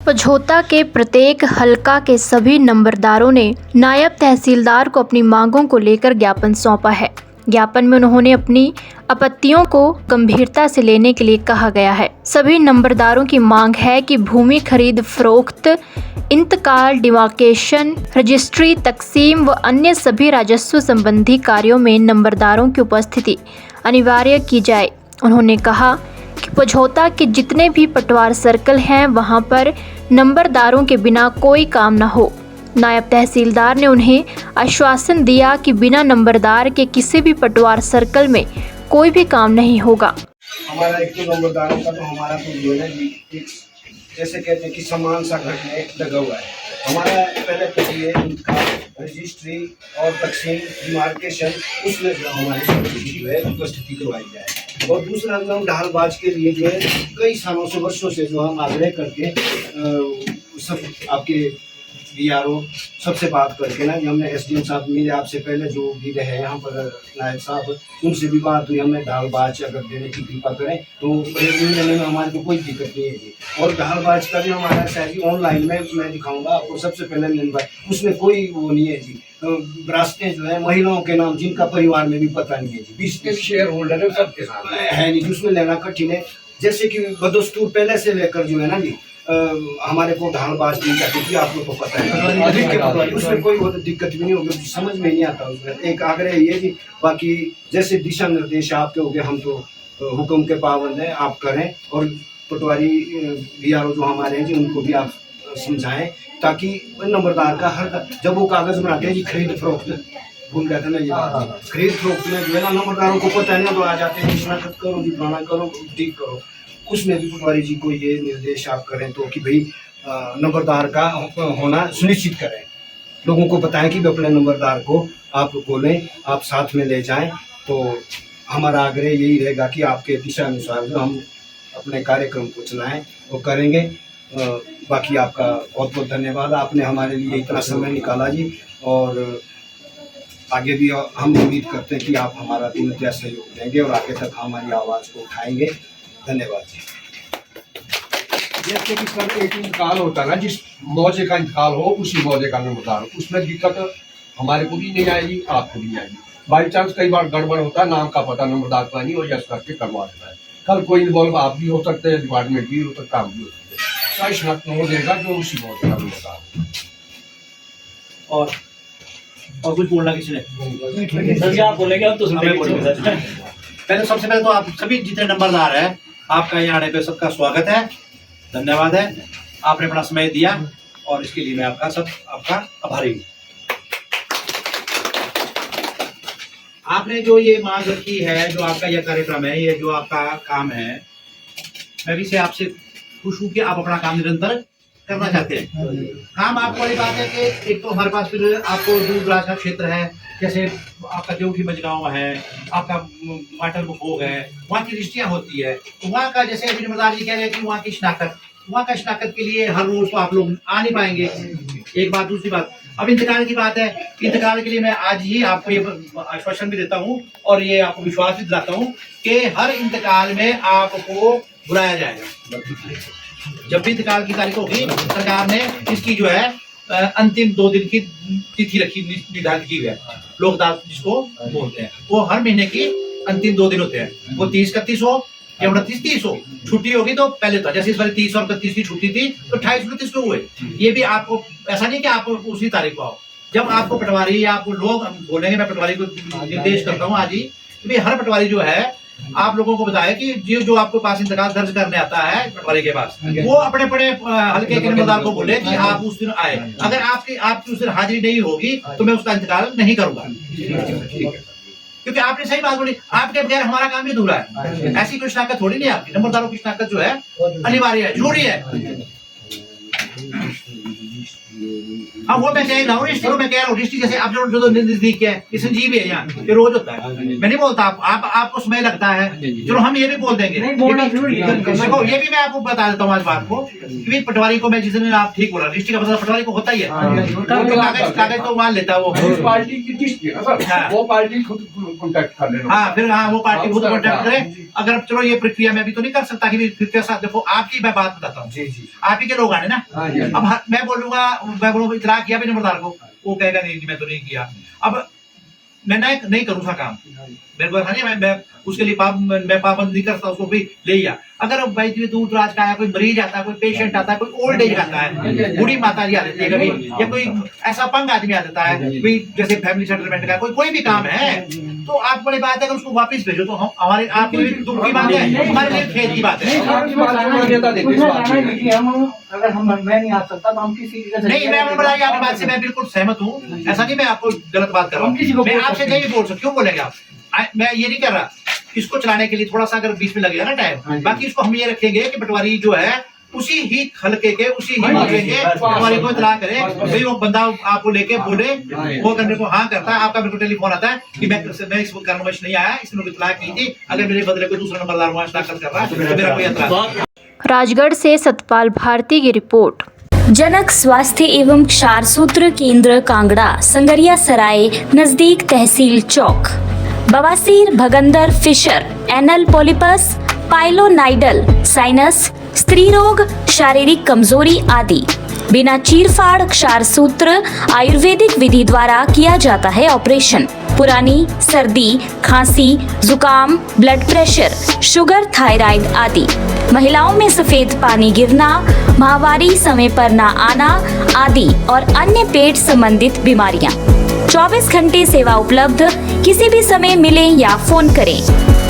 पझोता के प्रत्येक हलका के सभी नंबरदारों ने नायब तहसीलदार को अपनी मांगों को लेकर ज्ञापन सौंपा है। ज्ञापन में उन्होंने अपनी आपत्तियों को गंभीरता से लेने के लिए कहा गया है। सभी नंबरदारों की मांग है कि भूमि खरीद फरोख्त, इंतकाल, डिमार्केशन, रजिस्ट्री, तकसीम व अन्य सभी राजस्व संबंधी कार्यों में नंबरदारों की उपस्थिति अनिवार्य की जाए। उन्होंने कहा कि पझोता के जितने भी पटवार सर्कल हैं वहां पर नंबरदारों के बिना कोई काम न हो। नायब तहसीलदार ने उन्हें आश्वासन दिया कि बिना नंबरदार के किसी भी पटवार सर्कल में कोई भी काम नहीं होगा। हमारा एक तो नंबरदारों का तो हमारा तो जो है एक जैसे कहते हैं कि सामान सा घर में लगा हुआ है। हमारा पहले तो ये रजिस्ट्री और तकसीम, डिमार्केशन, उसमें जो हमारी जो है उपस्थिति करवाई जाए। और दूसरा जो हम ढालबाज के लिए जो है कई सालों से वर्षों से जो हम आग्रह करके सब आपके BRO सबसे बात करके ना, हमने SDM साहब मिले आपसे पहले जो भी रहे यहाँ पर नायब साहब, उनसे भी बात हुई। हमें ढालबाज अगर देने की कृपा करें तो लेने में हमारे को कोई दिक्कत नहीं है जी। और ढालबाज का भी हमारा शायद ऑनलाइन में मैं दिखाऊंगा आपको सबसे पहले नंबर, उसमें कोई वो नहीं है जी। रास्ते जो है महिलाओं के नाम जिनका परिवार में भी पता नहीं है जी, 20 शेयर होल्डर है सबके साथ है नहीं, उसमें लेना कठिन है। जैसे कि बदस्तूर पहले से लेकर जो है ना जी, हमारे को ढालबाज नहीं कहते कि आपको तो पता है, उसमें कोई दिक्कत भी नहीं होगी, समझ में नहीं आता। उसमें एक आग्रह ये जी, बाकी जैसे दिशा निर्देश आपके हो गए, हम तो हुक्म के पाबंद हैं, आप करें। और पटवारी BRO जो हमारे हैं जी, उनको भी आप समझाएं ताकि नंबरदार का हर जब वो कागज बनाते हैं जी, खरीद फरोख्त भूल गया था ना ये बात, खरीद फरोख्त में जो है ना नंबरदारों को पता नहीं तो आ जाते हैं, शिनाख्त करो जी, फलाना करो, ठीक करो। उसमें भी पटवारी जी को ये निर्देश आप करें तो कि भाई नंबरदार का होना सुनिश्चित करें, लोगों को बताएं कि अपने नंबरदार को आप बोलें, आप साथ में ले जाएं। तो हमारा आग्रह यही रहेगा कि आपके दिशा अनुसार जो हम अपने कार्यक्रम को चलाएं वो करेंगे। बाकी आपका बहुत बहुत धन्यवाद, आपने हमारे लिए इतना समय निकाला जी। और आगे भी हम उम्मीद करते हैं कि आप हमारा पूर्णतः सहयोग देंगे और आगे तक हमारी आवाज़ को उठाएंगे। धन्यवाद जी। जैसे कि सर एक इंतकाल होता है ना, जिस मौजे का इंतकाल हो उसी मौजे का नंबरदार हो, उसमें दिक्कत हमारे को भी नहीं आएगी, आपको भी नहीं आएगी। बाई चांस कई बार गड़बड़ होता है, नाम का पता नंबरदार का नहीं हो, यस करके करवा देता है। कल कोई इन्वॉल्व आप भी हो सकते हैं, डिपार्टमेंट भी हो सकता, काम भी हो सकते हैं, सही शनाख्त हो देगा जो उसी मौजे का नंबरदार। और कुछ बोलना किसी ने? सर जी आप बोलेंगे, अब तो सुनने बोलेंगे सर। पहले सबसे पहले तो आप सभी जितने नंबरदार हैं, आपका यहाँ आने पे सबका स्वागत है, धन्यवाद है, आपने अपना समय दिया और इसके लिए मैं आपका आभारी हूँ। आपने जो ये मांग रखी है, जो आपका यह कार्यक्रम है, ये जो आपका काम है, मैं भी से आपसे खुश हूँ कि आप अपना काम निरंतर करना चाहते हैं। काम आपको वाली बात है कि एक तो हमारे पास फिर आपको दूर दराज का क्षेत्र है, जैसे आपका देवठी मजगांव है, आपका माटल बुखोग है, वहाँ की रजिस्ट्रियाँ होती है। तो वहाँ का जैसे अभी नंबरदार जी कह रहे हैं कि वहाँ का शिनाख्त के लिए हर रोज तो आप लोग आ नहीं पाएंगे, एक बात। दूसरी बात, अब इंतकाल की बात है, इंतकाल के लिए मैं आज ही आपको ये आश्वासन भी देता हूँ और ये आपको विश्वास भी दिलाता हूँ कि हर इंतकाल में आपको बुलाया जाएगा। जब भी इंतकाल की तारीख होगी, सरकार ने इसकी जो है अंतिम 2 दिन की तिथि रखी, निर्धारित की है। लोक अदालत जिसको बोलते हैं, वो हर महीने की अंतिम 2 दिन होते हैं। वो 30-31 हो या 29-30 हो, छुट्टी होगी तो पहले था, जैसे इस बार 30 और 31 की छुट्टी थी तो 28-29 को हुए। ये भी आपको ऐसा नहीं कि आप उसी तारीख को आओ, जब आपको पटवारी या आपको लोग बोलेंगे, मैं पटवारी को निर्देश करता हूँ आज ही कि हर पटवारी जो है आप लोगों को बताया कि जो आपको पास इंतकाल दर्ज करने आता है पटवारी के पास, वो अपने हल्के के नंबरदार को बोले कि आप उस दिन आए। अगर आपकी उस दिन हाजिरी नहीं होगी तो मैं उसका इंतकाल नहीं करूंगा, क्योंकि आपने सही बात बोली, आपके बगैर हमारा काम भी अधूरा है। ऐसी कोई शिनाख्त थोड़ी नहीं, आपकी नंबरदारों की शिनाख्त जो है अनिवार्य है, जरूरी है। हाँ, वो मैं कह रहा हूँ, मैं कह रहा हूँ रजिस्ट्री जैसे आप जो नजदीक है, ये संजीव है यहाँ, ये रोज होता है। मैं नहीं बोलता आपको समय लगता है, चलो हम ये भी बोल देंगे। देखो ये भी मैं आपको बता देता हूँ आज बात को कि पटवारी को मैं जिस दिन आप ठीक बोला, रजिस्ट्री का मतलब पटवारी को होता ही है, कागज तो मान लेता है वो पार्टी की, वो पार्टी खुद कॉन्टेक्ट कर लेना। हाँ फिर हाँ वो पार्टी खुद हाँ, कॉन्टेक्ट हाँ, करे। अगर चलो ये प्रक्रिया मैं भी तो नहीं कर सकता कि भी प्रक्रिया साथ देखो आपकी मैं बात बताता हूँ। जी जी आप ही के लोग आने ना। हाँ जी, हाँ जी। अब मैं बोलूंगा इतला किया भी नंबरदार को, वो कहेगा नहीं मैं तो नहीं किया। अब मैं नहीं करूँगा काम, मेरे को नहीं मैं उसके लिए मैं पाबंद नहीं करता उसको भी ले लिया। अगर भाई दूर दराज का आया, कोई मरीज आता है, कोई पेशेंट आता है, कोई ओल्ड एज आता है, बूढ़ी माता जी आ जाती है कभी, या कोई ऐसा अपंग आदमी आ जाता है, कोई जैसे फैमिली सेटलमेंट का कोई भी काम है, तो आप बड़ी बात है कि उसको वापस भेजो। तो हम हमारे आपके लिए दुख की बात है, हमारे लिए खेद की बात है। अगर हम मैं नहीं आ सकता तो हम किसी नहीं मैं बताइए आपकी बात से मैं बिल्कुल सहमत हूँ। ऐसा नहीं मैं आपको गलत बात कर रहा हूँ, मैं आपसे नहीं बोल सकता। क्यों बोलेंगे आप? मैं ये नहीं कर रहा। इसको चलाने के लिए थोड़ा सा अगर बीच में लगेगा ना टाइम, बाकी इसको हम ये रखेंगे कि पटवारी जो है उसी ही हल्के के उसी ही मौके के पटवारी को इतला करे। भाई वो बंदा आपको लेके बोले, वो करने को हाँ करता है, आपका मेरे को टेलीफोन आता है कि मैं इस कारणवश नहीं आया, इसने मुझे इतला की थी, अगर मेरे बदले कोई दूसरा नंबरदार वहां दाखिल कर रहा है तो मेरा कोई एतराज। राजगढ़ से सतपाल भारती की रिपोर्ट। जनक स्वास्थ्य एवं क्षार सूत्र केंद्र कांगड़ा, संगरिया सराय नजदीक तहसील चौक। बवासीर, भगंदर, Fisher, anal polypous, pilonidal, sinus, स्त्री रोग, शारीरिक कमजोरी आदि बिना चीरफाड़ क्षार सूत्र आयुर्वेदिक विधि द्वारा किया जाता है ऑपरेशन। पुरानी सर्दी, खांसी, जुकाम, ब्लड प्रेशर, शुगर, थायराइड आदि, महिलाओं में सफेद पानी गिरना, माहवारी समय पर न आना आदि और अन्य पेट संबंधित बीमारियां। 24 घंटे सेवा उपलब्ध, किसी भी समय मिलें या फोन करें।